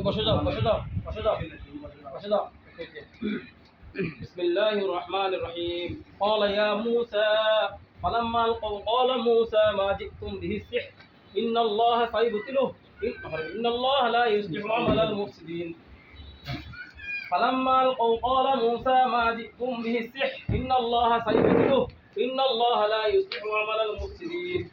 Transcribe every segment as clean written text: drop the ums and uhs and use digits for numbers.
বসে যাও বসে যাও বসে যাও বসে যাও بسم الله الرحمن الرحيم قال يا موسى فلما القوا قال موسى ما جئتم به السحر إن الله سيبطله إن الله لا يصلح عمل المفسدين فلما القوا قال موسى ما جئتم به السحر إن الله سيبطله إن الله لا يصلح عمل المفسدين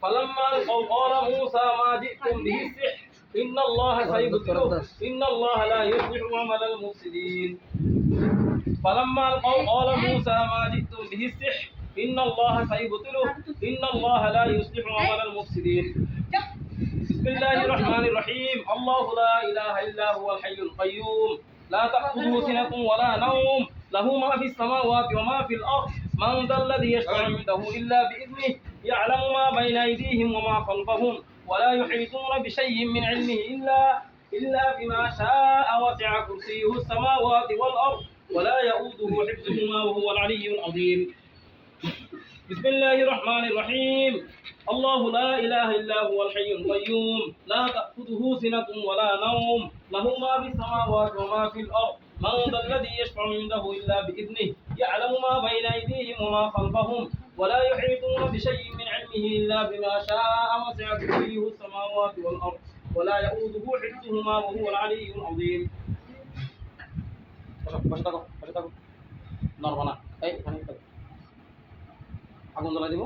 فلما القوا قال موسى ما جئتم به السحر إن الله سيبطله إن الله لا يصلح عمل المفسدين فلما القوا قال موسى ما جئتم به السحر إن الله سيبطله إن الله لا يصلح عمل المفسدين بسم الله الرحمن الرحيم الله لا إله إلا هو الحي القيوم لا تأخذه سنة ولا نوم له ما في السماوات وما في الأرض من ذا الذي يشفع عنده إلا بإذنه يعلم ما بين أيديهم وما خلفهم ولا يحيطون بشيء من علمه إلا بما شاء وسع كرسيه السماوات والأرض ولا يؤوده حفظهما وهو العلي العظيم بسم الله الرحمن الرحيم الله لا إله إلا هو الحي القيوم لا تأخذه سنة ولا نوم له ما في السماوات وما في الأرض من ذا الذي يشفع عنده إلا بإذنه يعلم ما بين أيديهم وما خلفهم ولا يحيطون بشيء من علمه إلا بما شاء وسع كرسيه السماوات والأرض ولا يؤوده حفظهما وهو العلي العظيم বসে থাকো নড়বো না এই এখানে আগুন জ্বলাই দিব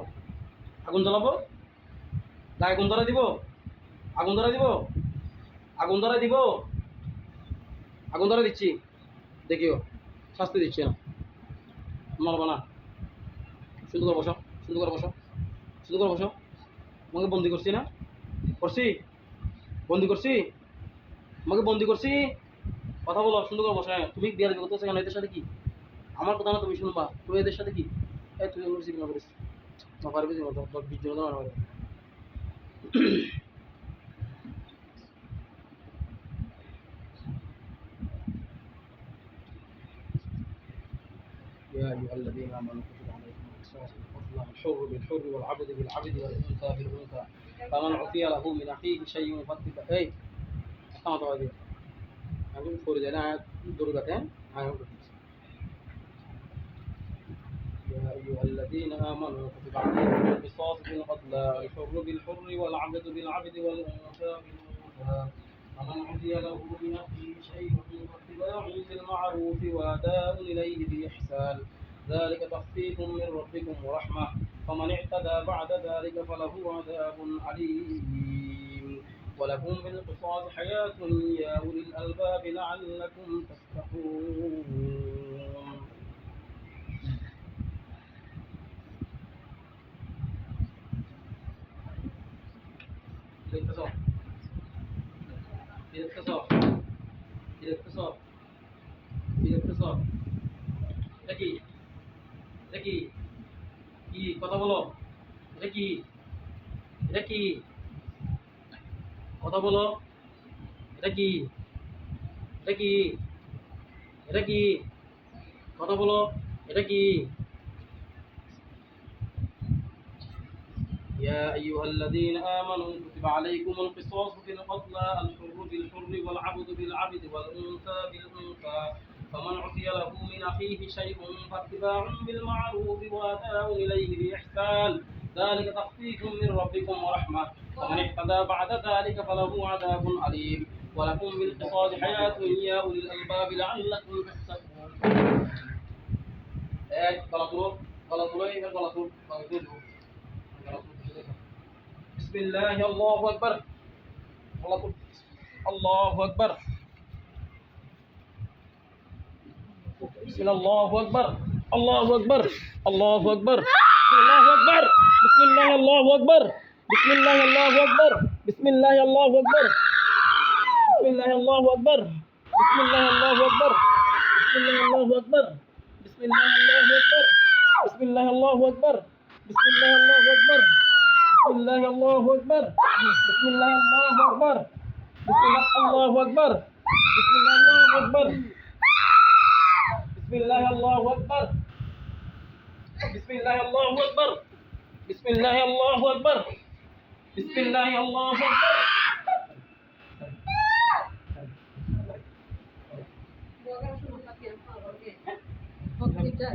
আগুন জ্বলাবো গায়ে আগুন ধরে দিব আগুন ধরে দিব আগুন ধরে দিব আগুন ধরে দিচ্ছি দেখিও শাস্তি দিচ্ছি না নড়বো না সুন্দর করে বসো সুন্দর করে বসো সুন্দর করে বসো আমাকে বন্দি করছি না করছি বন্দি করছি আমাকে বন্দি করছি কথা বলো সুন্দর করে বসো তুমি বিয়ার করতেছো কেন এদের সাথে কি আমার কথা না তুমি শুনবা তুমি এদের সাথে কি এই তুই রিসিভ না করিস না পারবি না তো বিজন না পারবে يا أيها الذين آمنوا كتب عليكم القصاص الحر بالحر والعبد بالعبد والأنثى بالأنثى فمن عفي له من أخيه شيء فاتبع إيه أحكام طويلة أقول فوري أنا درجتين يا أيها الذين آمنوا كتب عليكم القصاص في القتلى الحر بالحر والعبد بالعبد والأنثى بالأنثى فمن عفي له من أخيه شيء فاتباع بالمعروف وأداء إليه بإحسان ذلك تخفيف من ربكم ورحمة فمن اعتدى بعد ذلك فله عذاب أليم ولكم بالقصاص حياة يا أولي الألباب لعلكم تتقون بالاختصار দেখি কি কথা বলো দেখি কথা বলো দেখি কথা বলো এটা কি يا أيها الذين آمنوا كتب عليكم القصاص في القتلى الحر بالحر والعبد بالعبد والأنثى بالأنثى فمن عفي له من أخيه شيء فاتباع بالمعروف وأداء إليه بإحسان ذلك تخفيف من ربكم ورحمة ومن اعتدى بعد ذلك فله عذاب أليم ولكم بالقصاص حياة يا أولي الألباب لعلكم تتقون بسم الله الله أكبر الله أكبر بسم الله أكبر الله أكبر الله أكبر بسم الله الله أكبر بسم الله الله أكبر بسم الله الله أكبر بسم الله الله أكبر بسم الله الله أكبر بسم الله الله أكبر بسم الله الله أكبر بسم الله الله أكبر بسم الله الله أكبر بسم الله الله أكبر بسم الله الله أكبر بسم الله الله أكبر بسم الله الله أكبر بسم الله الله أكبر بسم الله الله أكبر بسم الله الله أكبر بسم الله الله أكبر এইটা